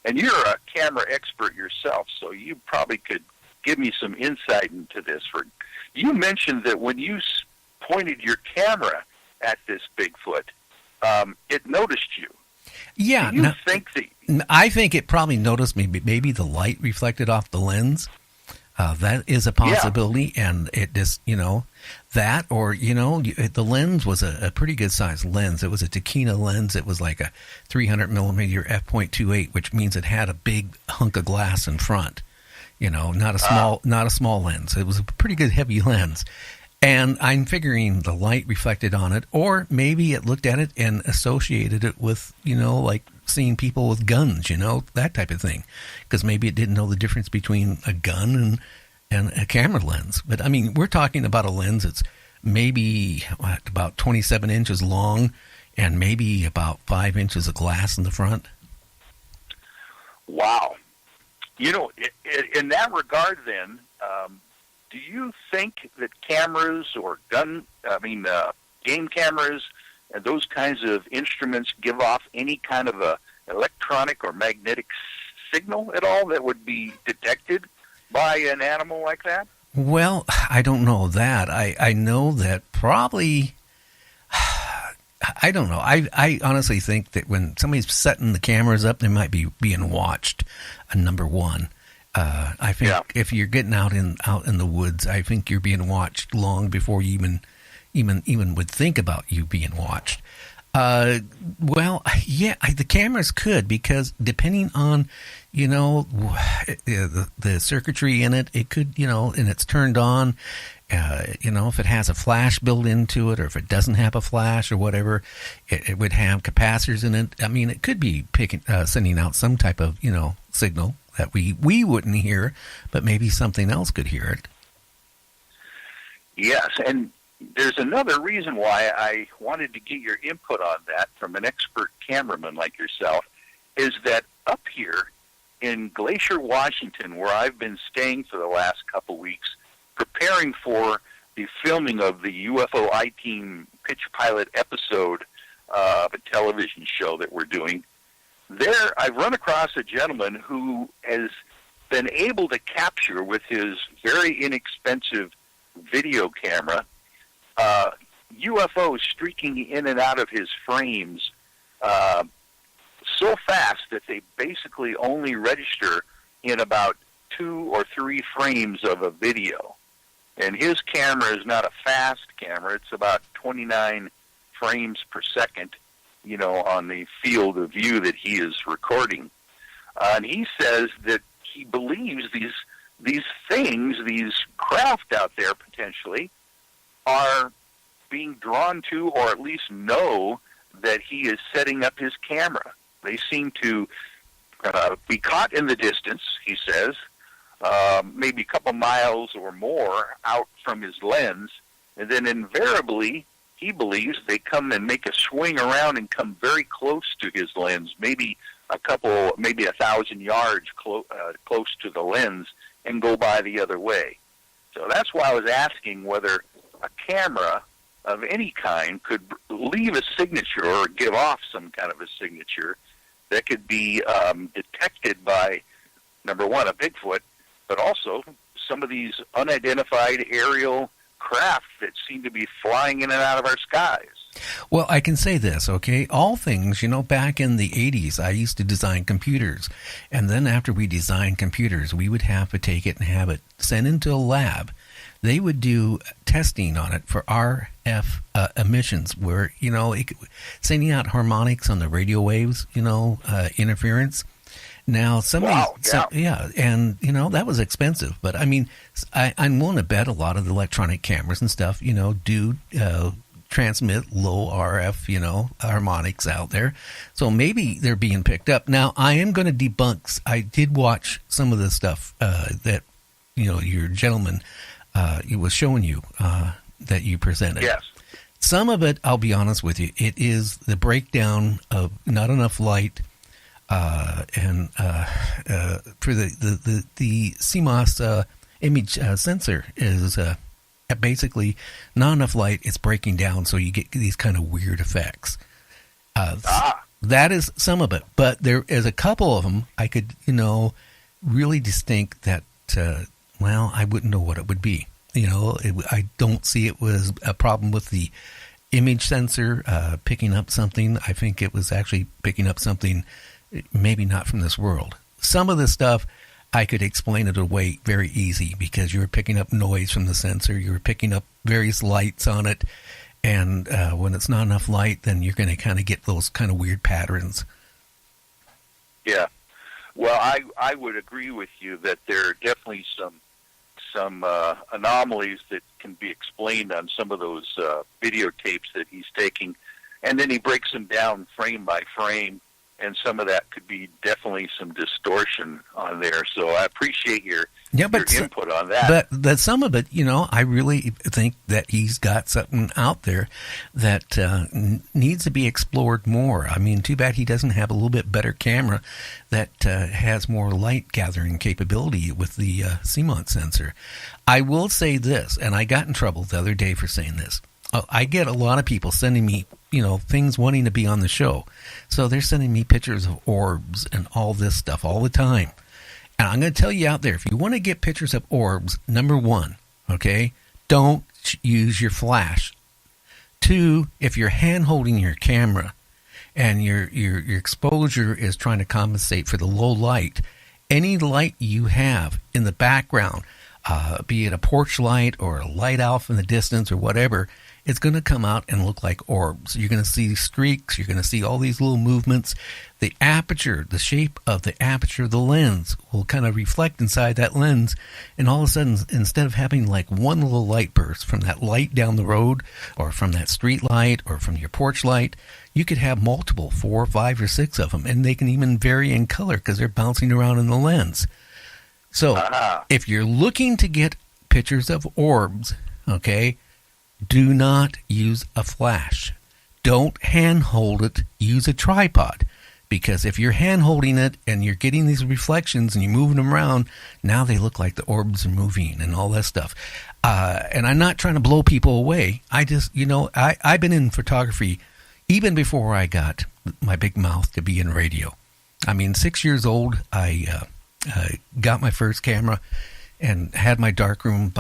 and you're a camera expert yourself, so you probably could give me some insight into this. You mentioned that when you pointed your camera at this Bigfoot, it noticed you. Yeah. Do you think that... I think it probably noticed me, maybe the light reflected off the lens. That is a possibility, and it just, that, or, the lens was a pretty good-sized lens. It was a Tachyna lens. It was like a 300-millimeter f.28, which means it had a big hunk of glass in front, not a small lens. It was a pretty good heavy lens. And I'm figuring the light reflected on it, or maybe it looked at it and associated it with, like seeing people with guns, that type of thing. Because maybe it didn't know the difference between a gun and a camera lens. But, I mean, we're talking about a lens that's maybe about 27 inches long and maybe about 5 inches of glass in the front. Wow. In that regard, then, do you think that cameras or game cameras and those kinds of instruments give off any kind of a electronic or magnetic signal at all that would be detected by an animal like that? Well, I don't know that. I know that probably... I don't know. I honestly think that when somebody's setting the cameras up, they might be being watched, number one. I think if you're getting out in the woods, I think you're being watched long before you even would think about you being watched. Well, yeah, the cameras could, because depending on, the circuitry in it, it could, and it's turned on, if it has a flash built into it, or if it doesn't have a flash or whatever, it would have capacitors in it. I mean, it could be sending out some type of, signal that we wouldn't hear, but maybe something else could hear it. Yes, and there's another reason why I wanted to get your input on that from an expert cameraman like yourself, is that up here in Glacier, Washington, where I've been staying for the last couple weeks, preparing for the filming of the UFO I-Team Pitch Pilot episode of a television show that we're doing, there I've run across a gentleman who has been able to capture with his very inexpensive video camera UFOs streaking in and out of his frames so fast that they basically only register in about 2 or 3 frames of a video. And his camera is not a fast camera. It's about 29 frames per second, on the field of view that he is recording. And he says that he believes these things, these craft out there potentially, are being drawn to, or at least know that he is setting up his camera. They seem to be caught in the distance, he says, maybe a couple miles or more out from his lens, and then invariably, he believes they come and make a swing around and come very close to his lens, maybe 1,000 yards close to the lens, and go by the other way. So that's why I was asking whether a camera of any kind could leave a signature or give off some kind of a signature that could be detected by, number one, a Bigfoot, but also some of these unidentified aerial craft that seem to be flying in and out of our skies. Well, I can say this, okay? All things, back in the 80s, I used to design computers. And then after we designed computers, we would have to take it and have it sent into a lab. They would do testing on it for RF emissions, where, sending out harmonics on the radio waves, interference. Now, and, that was expensive. But, I mean, I'm willing to bet a lot of the electronic cameras and stuff, do transmit low RF, harmonics out there. So maybe they're being picked up. Now, I am going to debunk. I did watch some of the stuff that, your gentleman was showing you that you presented. Yes. Some of it, I'll be honest with you, it is the breakdown of not enough light and for the CMOS image sensor is basically not enough light. It's breaking down, so you get these kind of weird effects. That is some of it, but there is a couple of them I could, really distinct that, I wouldn't know what it would be. I don't see it was a problem with the image sensor picking up something. I think it was actually picking up something maybe not from this world. Some of the stuff I could explain it away very easy because you were picking up noise from the sensor. You were picking up various lights on it. And when it's not enough light, then you're going to kind of get those kind of weird patterns. Yeah. Well, I would agree with you that there are definitely some anomalies that can be explained on some of those videotapes that he's taking. And then he breaks them down frame by frame. And some of that could be definitely some distortion on there. So I appreciate your input on that. But some of it, I really think that he's got something out there that needs to be explored more. I mean, too bad he doesn't have a little bit better camera that has more light gathering capability with the CMOS sensor. I will say this, and I got in trouble the other day for saying this. I get a lot of people sending me, things wanting to be on the show. So they're sending me pictures of orbs and all this stuff all the time. And I'm going to tell you out there, if you want to get pictures of orbs, number one, okay, don't use your flash. Two, if you're hand-holding your camera and your exposure is trying to compensate for the low light, any light you have in the background, be it a porch light or a light off in the distance or whatever, it's going to come out and look like orbs. You're going to see streaks. You're going to see all these little movements. The aperture, the shape of the aperture of the lens will kind of reflect inside that lens. And all of a sudden, instead of having like one little light burst from that light down the road or from that street light or from your porch light, you could have multiple, 4, 5, or 6 of them. And they can even vary in color because they're bouncing around in the lens. So if you're looking to get pictures of orbs, okay, do not use a flash. Don't hand-hold it. Use a tripod. Because if you're hand-holding it and you're getting these reflections and you're moving them around, now they look like the orbs are moving and all that stuff. And I'm not trying to blow people away. I just, I've been in photography even before I got my big mouth to be in radio. I mean, 6 years old, I got my first camera and had my darkroom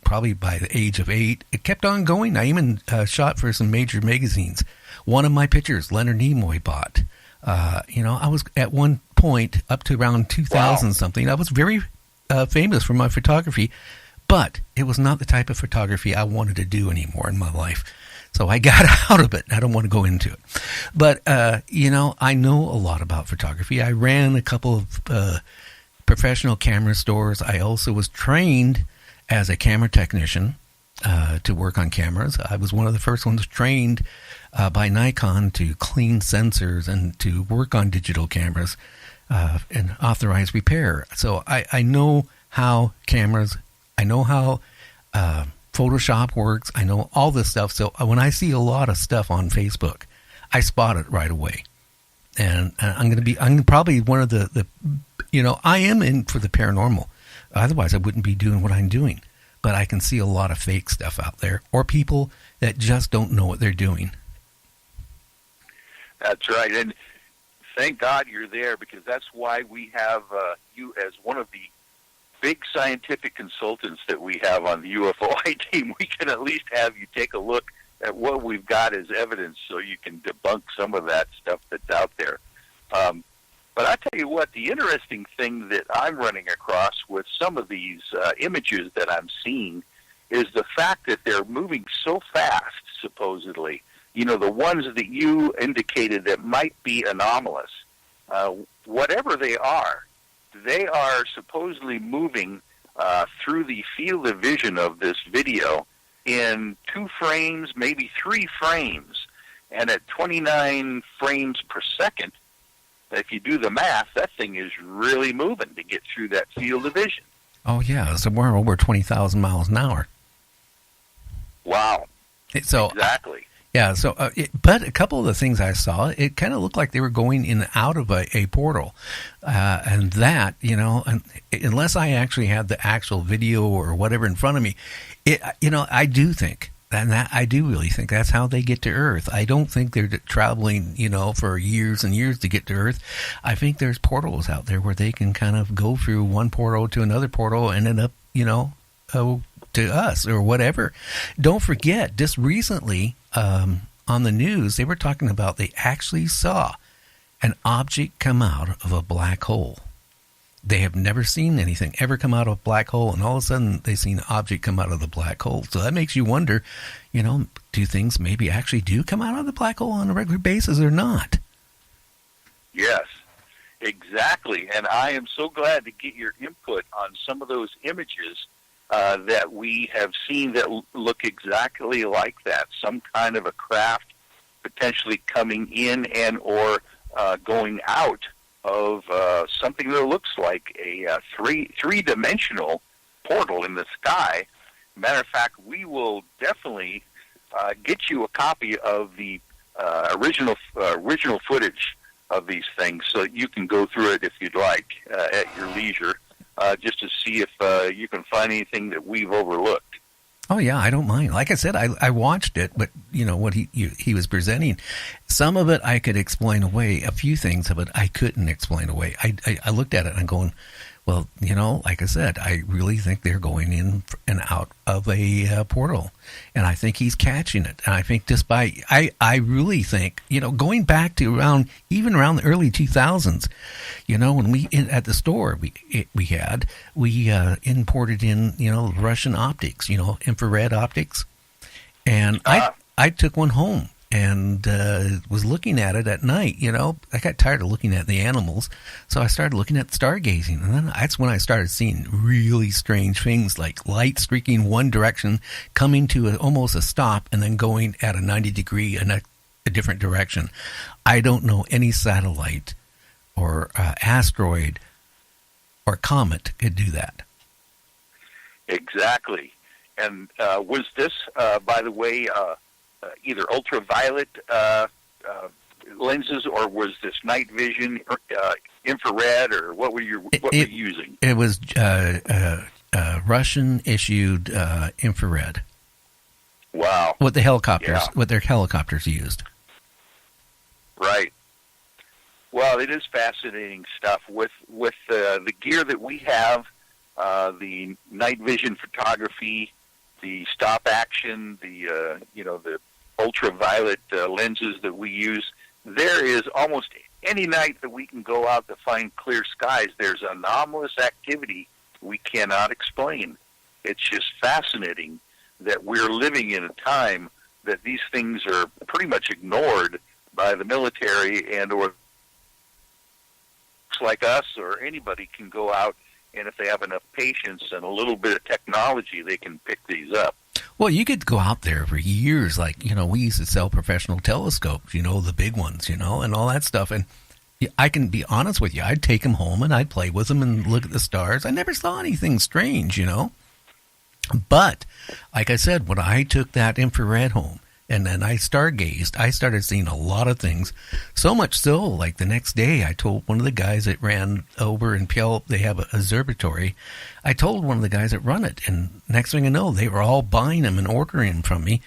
probably by the age of 8. It kept on going. I even shot for some major magazines. One of my pictures, Leonard Nimoy bought. I was at one point up to around 2000 something. I was very famous for my photography, but it was not the type of photography I wanted to do anymore in my life. So I got out of it. I don't want to go into it. But, I know a lot about photography. I ran a couple of professional camera stores. I also was trained as a camera technician to work on cameras. I was one of the first ones trained by Nikon to clean sensors and to work on digital cameras and authorize repair. So I know how cameras, I know how Photoshop works. I know all this stuff. So when I see a lot of stuff on Facebook, I spot it right away. And I'm probably one of the I am in for the paranormal. Otherwise, I wouldn't be doing what I'm doing. But I can see a lot of fake stuff out there or people that just don't know what they're doing. That's right. And thank God you're there, because that's why we have you as one of the big scientific consultants that we have on the UFOI team. We can at least have you take a look at what we've got as evidence so you can debunk some of that stuff that's out there. But I tell you what, the interesting thing that I'm running across with some of these images that I'm seeing is the fact that they're moving so fast, supposedly. The ones that you indicated that might be anomalous, whatever they are supposedly moving through the field of vision of this video in 2 frames, maybe 3 frames, and at 29 frames per second. If you do the math, that thing is really moving to get through that field of vision. Oh, yeah, somewhere over 20,000 miles an hour. Wow. So, exactly. Yeah, so, but a couple of the things I saw, it kind of looked like they were going in and out of a portal. And that, unless I actually had the actual video or whatever in front of me, I do think And that, I do really think that's how they get to Earth. I don't think they're traveling, for years and years to get to Earth. I think there's portals out there where they can kind of go through one portal to another portal and end up, to us or whatever. Don't forget, just recently on the news, they were talking about they actually saw an object come out of a black hole. They have never seen anything ever come out of a black hole, and all of a sudden they see an object come out of the black hole. So that makes you wonder, do things maybe actually do come out of the black hole on a regular basis or not? Yes, exactly. And I am so glad to get your input on some of those images that we have seen that look exactly like that. Some kind of a craft potentially coming in and or going out of something that looks like a three-dimensional portal in the sky. Matter of fact, we will definitely get you a copy of the original footage of these things, so that you can go through it if you'd like at your leisure, just to see if you can find anything that we've overlooked. Oh yeah, I don't mind. Like I said, I watched it, but what he was presenting, some of it I could explain away. A few things of it I couldn't explain away. I looked at it and I'm going, well, like I said, I really think they're going in and out of a portal, and I think he's catching it. And I think I really think, going back to around the early 2000s, when we at the store we imported in Russian optics, infrared optics, and I took one home and was looking at it at night. I got tired of looking at the animals, so I started looking at stargazing, and then that's when I started seeing really strange things, like light streaking one direction, coming to almost a stop, and then going at a 90-degree in a different direction. I don't know any satellite or asteroid or comet could do that. Exactly. And was this, by the way, either ultraviolet lenses, or was this night vision, infrared, or what were you using? It was Russian issued infrared. Wow! What their helicopters used. Right. Well, it is fascinating stuff with the gear that we have, the night vision photography, the stop action, the ultraviolet lenses that we use. There is almost any night that we can go out to find clear skies, there's anomalous activity we cannot explain. It's just fascinating that we're living in a time that these things are pretty much ignored by the military and or like us or anybody can go out, and if they have enough patience and a little bit of technology, they can pick these up. Well, you could go out there for years, like, we used to sell professional telescopes, the big ones, and all that stuff. And I can be honest with you, I'd take them home and I'd play with them and look at the stars. I never saw anything strange, But, like I said, when I took that infrared home, and then I stargazed, I started seeing a lot of things. So much so, like the next day, I told one of the guys that ran over in Puyallup, they have an observatory. I told one of the guys that run it, and next thing I know, they were all buying them and ordering them from me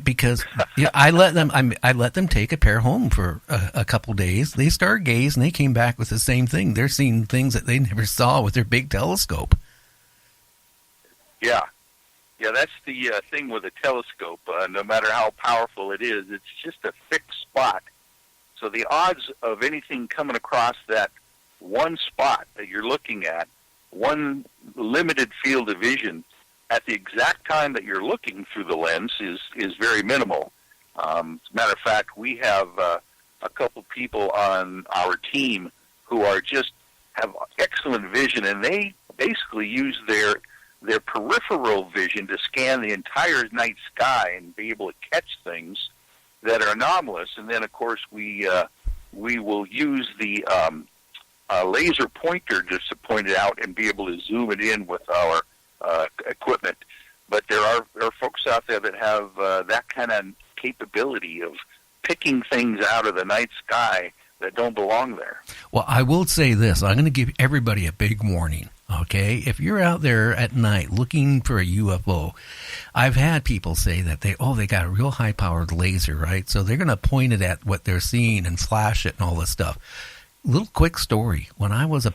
because I let them take a pair home for a couple days. They stargazed, and they came back with the same thing. They're seeing things that they never saw with their big telescope. Yeah. Yeah, that's the thing with a telescope. No matter how powerful it is, it's just a fixed spot. So the odds of anything coming across that one spot that you're looking at, one limited field of vision, at the exact time that you're looking through the lens is very minimal. As a matter of fact, we have a couple people on our team who have excellent vision, and they basically use their peripheral vision to scan the entire night sky and be able to catch things that are anomalous. And then, of course, we will use the laser pointer just to point it out and be able to zoom it in with our equipment. But there are folks out there that have that kind of capability of picking things out of the night sky that don't belong there. Well, I will say this. I'm going to give everybody a big warning. Okay, if you're out there at night looking for a UFO, I've had people say that they got a real high-powered laser, right? So they're going to point it at what they're seeing and flash it and all this stuff. Little quick story. When I was a